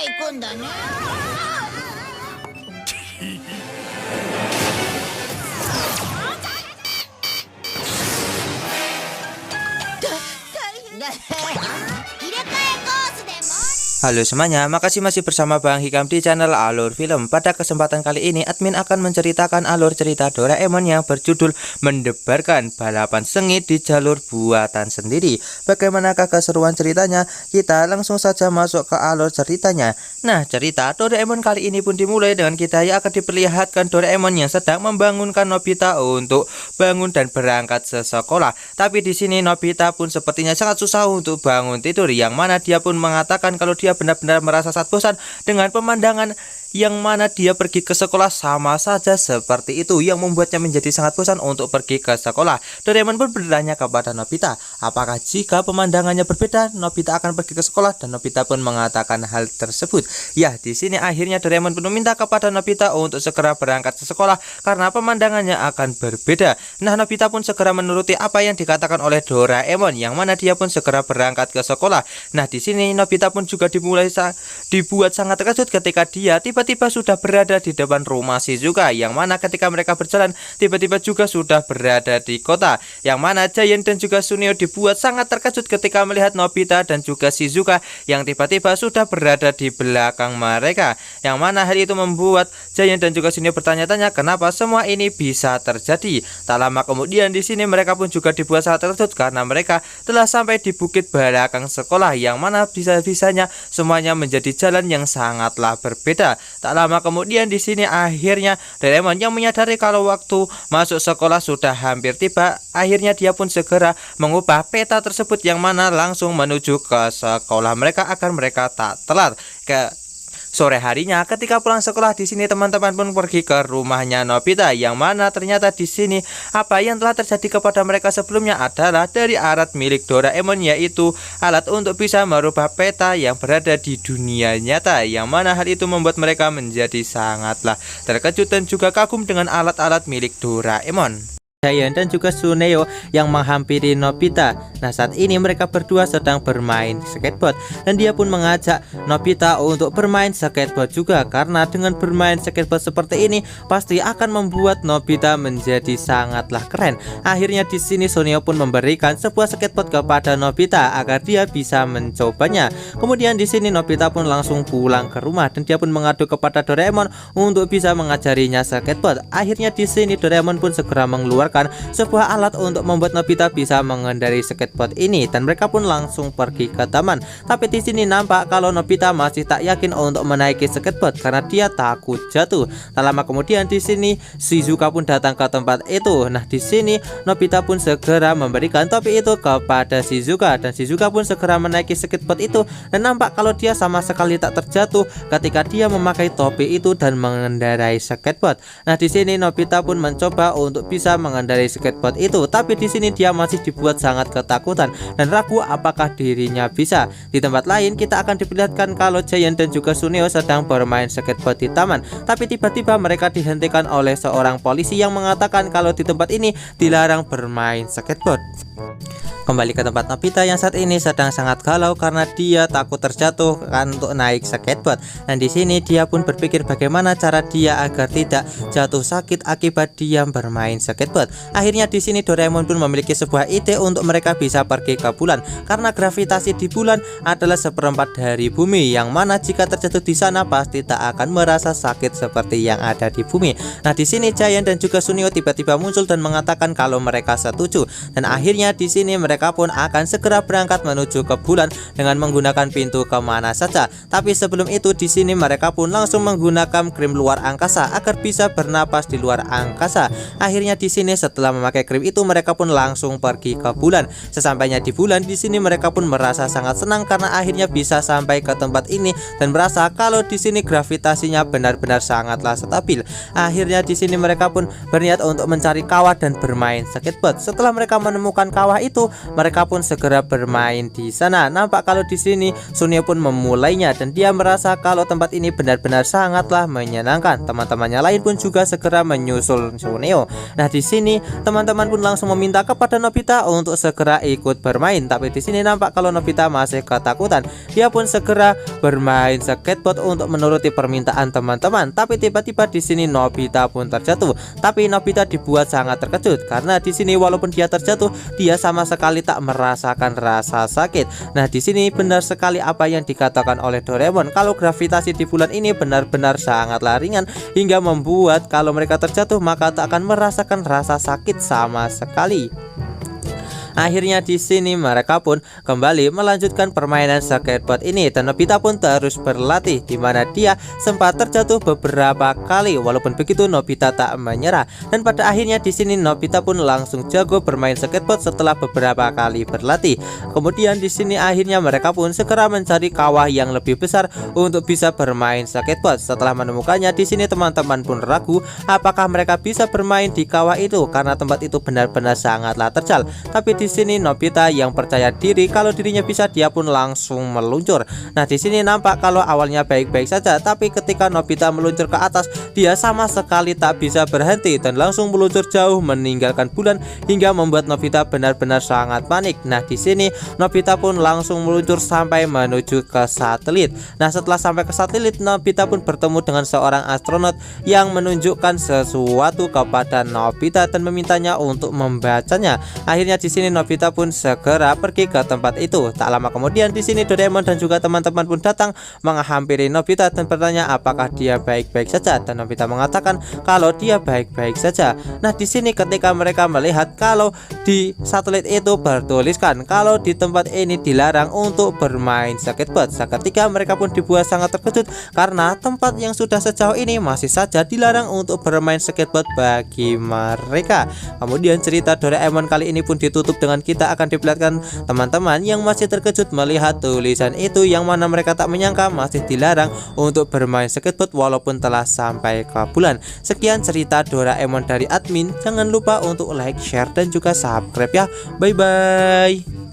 行くんだね。入れ替えコースでも。Halo semuanya, makasih masih bersama Bang Hikam di channel Alur Film. Pada kesempatan kali ini, admin akan menceritakan alur cerita Doraemon yang berjudul Mendebarkan Balapan Sengit di Jalur Buatan Sendiri. Bagaimanakah keseruan ceritanya? Kita langsung saja masuk ke alur ceritanya. Nah, cerita Doraemon kali ini pun dimulai dengan kita yang akan diperlihatkan Doraemon yang sedang membangunkan Nobita untuk bangun dan berangkat ke sekolah. Tapi di sini Nobita pun sepertinya sangat susah untuk bangun tidur, yang mana dia pun mengatakan kalau dia benar-benar merasa sangat bosan dengan pemandangan yang mana dia pergi ke sekolah sama saja seperti itu, yang membuatnya menjadi sangat bosan untuk pergi ke sekolah. Doraemon pun bertanya kepada Nobita, apakah jika pemandangannya berbeda, Nobita akan pergi ke sekolah, dan Nobita pun mengatakan hal tersebut. Ya, di sini akhirnya Doraemon pun meminta kepada Nobita untuk segera berangkat ke sekolah karena pemandangannya akan berbeda. Nah, Nobita pun segera menuruti apa yang dikatakan oleh Doraemon, yang mana dia pun segera berangkat ke sekolah. Nah, di sini Nobita pun juga dibuat sangat terkejut ketika dia tiba-tiba sudah berada di depan rumah Shizuka, yang mana ketika mereka berjalan tiba-tiba juga sudah berada di kota, yang mana Giant dan juga Suneo dibuat sangat terkejut ketika melihat Nobita dan juga Shizuka yang tiba-tiba sudah berada di belakang mereka, yang mana hal itu membuat Giant dan juga Suneo bertanya-tanya kenapa semua ini bisa terjadi. Tak lama kemudian di sini mereka pun juga dibuat sangat terkejut karena mereka telah sampai di bukit belakang sekolah, yang mana bisa-bisanya semuanya menjadi jalan yang sangatlah berbeda. Tak lama kemudian di sini akhirnya Doraemon yang menyadari kalau waktu masuk sekolah sudah hampir tiba. Akhirnya dia pun segera mengubah peta tersebut, yang mana langsung menuju ke sekolah mereka agar mereka tak telat. Sore harinya ketika pulang sekolah, di sini teman-teman pun pergi ke rumahnya Nobita, yang mana ternyata di sini apa yang telah terjadi kepada mereka sebelumnya adalah dari alat milik Doraemon, yaitu alat untuk bisa merubah peta yang berada di dunia nyata, yang mana hal itu membuat mereka menjadi sangatlah terkejut dan juga kagum dengan alat-alat milik Doraemon. Giant dan juga Suneo yang menghampiri Nobita. Nah, saat ini mereka berdua sedang bermain skateboard, dan dia pun mengajak Nobita untuk bermain skateboard juga, karena dengan bermain skateboard seperti ini pasti akan membuat Nobita menjadi sangatlah keren. Akhirnya di sini Suneo pun memberikan sebuah skateboard kepada Nobita agar dia bisa mencobanya. Kemudian di sini Nobita pun langsung pulang ke rumah, dan dia pun mengadu kepada Doraemon untuk bisa mengajarinya skateboard. Akhirnya di sini Doraemon pun segera mengeluarkan sebuah alat untuk membuat Nobita bisa mengendarai skateboard ini, dan mereka pun langsung pergi ke taman. Tapi di sini nampak kalau Nobita masih tak yakin untuk menaiki skateboard karena dia takut jatuh. Tak lama kemudian di sini Shizuka pun datang ke tempat itu. Nah, di sini Nobita pun segera memberikan topi itu kepada Shizuka, dan Shizuka pun segera menaiki skateboard itu, dan nampak kalau dia sama sekali tak terjatuh ketika dia memakai topi itu dan mengendarai skateboard. Nah, di sini Nobita pun mencoba untuk bisa mengendarai skateboard itu, tapi di sini dia masih dibuat sangat ketakutan dan ragu apakah dirinya bisa. Di tempat lain kita akan diperlihatkan kalau Giant dan juga Suneo sedang bermain skateboard di taman, tapi tiba-tiba mereka dihentikan oleh seorang polisi yang mengatakan kalau di tempat ini dilarang bermain skateboard. Kembali ke tempat Nobita yang saat ini sedang sangat galau karena dia takut terjatuh untuk naik skateboard. Dan di sini dia pun berpikir bagaimana cara dia agar tidak jatuh sakit akibat dia bermain skateboard. Akhirnya di sini Doraemon pun memiliki sebuah ide untuk mereka bisa pergi ke bulan, karena gravitasi di bulan adalah seperempat dari bumi, yang mana jika terjatuh di sana pasti tak akan merasa sakit seperti yang ada di bumi. Nah, di sini Giant dan juga Suneo tiba-tiba muncul dan mengatakan kalau mereka setuju, dan akhirnya di sini mereka pun akan segera berangkat menuju ke bulan dengan menggunakan pintu kemana saja. Tapi sebelum itu di sini mereka pun langsung menggunakan krim luar angkasa agar bisa bernapas di luar angkasa. Akhirnya di sini setelah memakai krim itu mereka pun langsung pergi ke bulan. Sesampainya di bulan, di sini mereka pun merasa sangat senang karena akhirnya bisa sampai ke tempat ini dan merasa kalau di sini gravitasinya benar-benar sangatlah stabil. Akhirnya di sini mereka pun berniat untuk mencari kawah dan bermain skateboard. Setelah mereka menemukan kawah itu, mereka pun segera bermain di sana. Nampak kalau di sini Suneo pun memulainya dan dia merasa kalau tempat ini benar-benar sangatlah menyenangkan. Teman-temannya lain pun juga segera menyusul Suneo. Nah, di sini teman-teman pun langsung meminta kepada Nobita untuk segera ikut bermain. Tapi di sini nampak kalau Nobita masih ketakutan. Dia pun segera bermain skateboard untuk menuruti permintaan teman-teman. Tapi tiba-tiba di sini Nobita pun terjatuh. Tapi Nobita dibuat sangat terkejut karena di sini walaupun dia terjatuh, dia sama sekali tak merasakan rasa sakit. Nah, di sini benar sekali apa yang dikatakan oleh Doraemon kalau gravitasi di bulan ini benar-benar sangatlah ringan hingga membuat kalau mereka terjatuh maka tak akan merasakan rasa sakit sama sekali. Akhirnya di sini mereka pun kembali melanjutkan permainan skateboard ini dan Nobita pun terus berlatih di mana dia sempat terjatuh beberapa kali. Walaupun begitu Nobita tak menyerah dan pada akhirnya di sini Nobita pun langsung jago bermain skateboard setelah beberapa kali berlatih. Kemudian di sini akhirnya mereka pun segera mencari kawah yang lebih besar untuk bisa bermain skateboard. Setelah menemukannya di sini teman-teman pun ragu apakah mereka bisa bermain di kawah itu karena tempat itu benar-benar sangatlah terjal. Tapi di sini Nobita yang percaya diri kalau dirinya bisa, dia pun langsung meluncur. Nah, di sini nampak kalau awalnya baik-baik saja, tapi ketika Nobita meluncur ke atas, dia sama sekali tak bisa berhenti dan langsung meluncur jauh meninggalkan bulan hingga membuat Nobita benar-benar sangat panik. Nah, di sini Nobita pun langsung meluncur sampai menuju ke satelit. Nah, setelah sampai ke satelit, Nobita pun bertemu dengan seorang astronot yang menunjukkan sesuatu kepada Nobita dan memintanya untuk membacanya. Akhirnya di sini Nobita pun segera pergi ke tempat itu. Tak lama kemudian di sini Doraemon dan juga teman-teman pun datang menghampiri Nobita dan bertanya apakah dia baik-baik saja dan Nobita mengatakan kalau dia baik-baik saja. Nah, di sini ketika mereka melihat kalau di satelit itu bertuliskan kalau di tempat ini dilarang untuk bermain skateboard. Seketika mereka pun dibuat sangat terkejut karena tempat yang sudah sejauh ini masih saja dilarang untuk bermain skateboard bagi mereka. Kemudian cerita Doraemon kali ini pun ditutup dengan kita akan diperlihatkan teman-teman yang masih terkejut melihat tulisan itu yang mana mereka tak menyangka masih dilarang untuk bermain skateboard walaupun telah sampai ke bulan. Sekian cerita Doraemon dari admin. Jangan lupa untuk like, share dan juga subscribe ya. Bye bye.